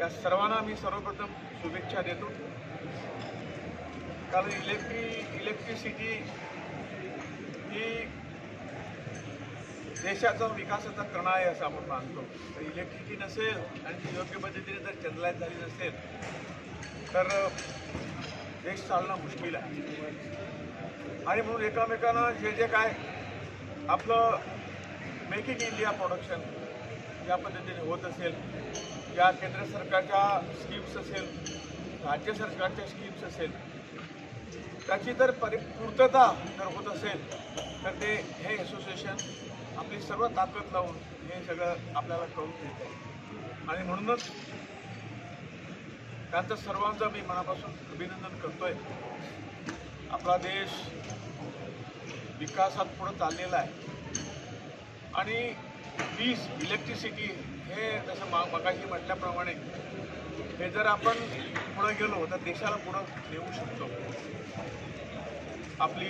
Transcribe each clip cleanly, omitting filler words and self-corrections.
या सर्वांना मी सर्वप्रथम शुभेच्छा देतो. कारण इलेक्ट्रिसिटी ही देशाचा विकासाचा कणा आहे असं आपण मानतो. तर इलेक्ट्रिसिटी नसेल आणि ती योग्य पद्धतीने जर चंद्रलाईन झाली नसेल तर देश चालणं मुश्किल आहे. आणि म्हणून एकामेकांना जे काय आपलं मेक इन इंडिया प्रोडक्शन ज्या पद्धतीने होत असेल, ज्या केंद्र सरकारच्या स्कीम्स असेल, राज्य सरकारच्या स्कीम्स असेल, त्याची जर पूर्तता जर होत असेल तर ते हे असोसिएशन आपली सर्व ताकद लावून हे सगळं आपल्याला करून देत आहे. आणि म्हणूनच त्यांचं सर्वांचं मी मनापासून अभिनंदन करतोय. आपला देश विकासात पुढं चाललेला आहे आणि वीज इलेक्ट्रिसिटी हे जसं मगाशी म्हटल्याप्रमाणे हे जर आपण पुढं गेलो तर देशाला पुढं नेऊ शकतो. आपली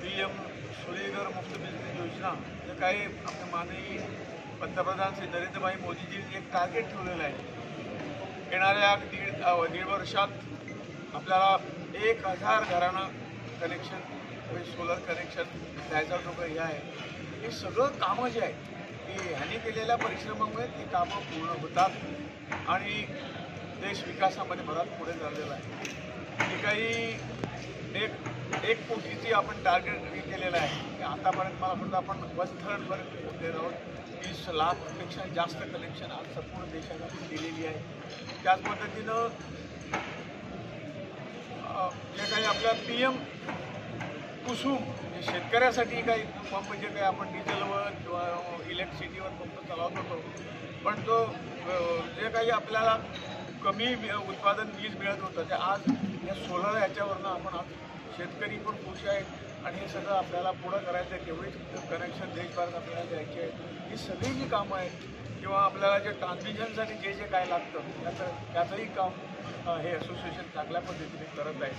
PM सूर्यघर मुक्त बिजली योजना हे काही आपल्या माननीय पंतप्रधान श्री नरेंद्रभाई मोदीजींनी एक टार्गेट ठेवलेलं आहे. येणाऱ्या दीड वर्षात आपल्याला 1000 घरांना कनेक्शन सोलर कनेक्शन द्यायचा जो काही आहे, हे सगळं कामं जे आहेत की ह्यांनी केलेल्या परिश्रमामुळे ती कामं पूर्ण होतात आणि देश विकासामध्ये बराच पुढे चाललेला आहे. जी काही एक कोटीची आपण टार्गेट केलेलं आहे. आतापर्यंत मला वाटतं आपण 1/3पर्यंत पोहोचलेलो आहोत. 20 लाखपेक्षा जास्त कनेक्शन आज संपूर्ण देशाला केलेली आहे. त्याच पद्धतीनं जे काही आपल्या PM कुसुम जे शेतकऱ्यासाठी काही पंप जे काही आपण डिझेलवर किंवा इलेक्ट्रिसिटीवर पंप चालवत होतो, पण तो जे काही आपल्याला कमी उत्पादन वीज मिळत होतं ते आज या सोलर याच्यावरनं आपण आज शेतकरी पण खुश आहेत आणि हे सगळं आपल्याला पुढं करायचं आहे. तेवढीच कनेक्शन देशभरात आपल्याला द्यायचे आहेत. ही सगळी जी कामं आहेत किंवा आपल्याला जे ट्रान्समिशनसाठी जे काय लागतं त्याचंही काम हे असोसिएशन चांगल्या पद्धतीने करत आहे.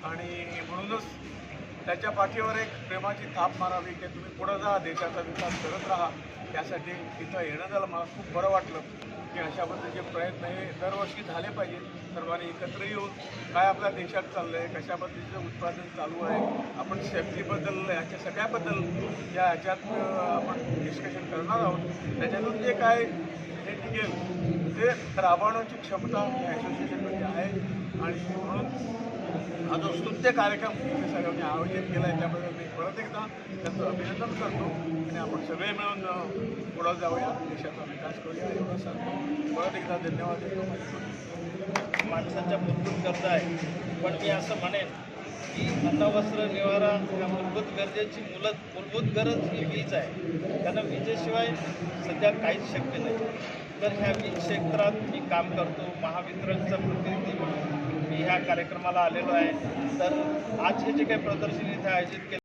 आणि म्हणूनच त्याच्या पाठीवर एक प्रेमाची थाप मारावी की तुम्ही पुढं जा, देशाचा विकास करत राहा. त्यासाठी तिथं येणं झालं मला खूप बरं वाटलं की अशा पद्धतीचे प्रयत्न हे दरवर्षी झाले पाहिजे. सर्वांनी एकत्र येऊन काय आपल्या देशात चाललं आहे, कशा पद्धतीचं उत्पादन चालू आहे, आपण सेफ्टीबद्दल याच्या सगळ्याबद्दल या ह्याच्यात आपण डिस्कशन करणार आहोत. त्याच्यातून जे काय हे टिकेल ते राबवण्याची क्षमता या ॲसोसिएशनमध्ये आहे. आणि म्हणून हा जो स्तुत्य कार्यक्रम तुम्ही सगळ्यांनी आयोजित केला आहे त्याबद्दल मी परत एकदा त्याचं अभिनंदन करतो आणि आपण सगळे मिळून पुढं जाऊया, देशाचा विकास करूया एवढं सांगतो. परत एकदा धन्यवाद देतो. माणसाच्या मूलभूत गरजा आहे, पण मी असं म्हणेन की अन्न वस्त्र निवारा या मूलभूत गरजेची मूलभूत गरज ही वीज आहे. कारण विजेशिवाय सध्या काहीच शक्य नाही. तर ह्या वीज क्षेत्रात मी काम करतो. महावितरणचा प्रतिनिधी म्हणून मी ह्या कार्यक्रमाला आलेलो आहे. तर आज हे जे काही प्रदर्शन इथे आयोजित केलं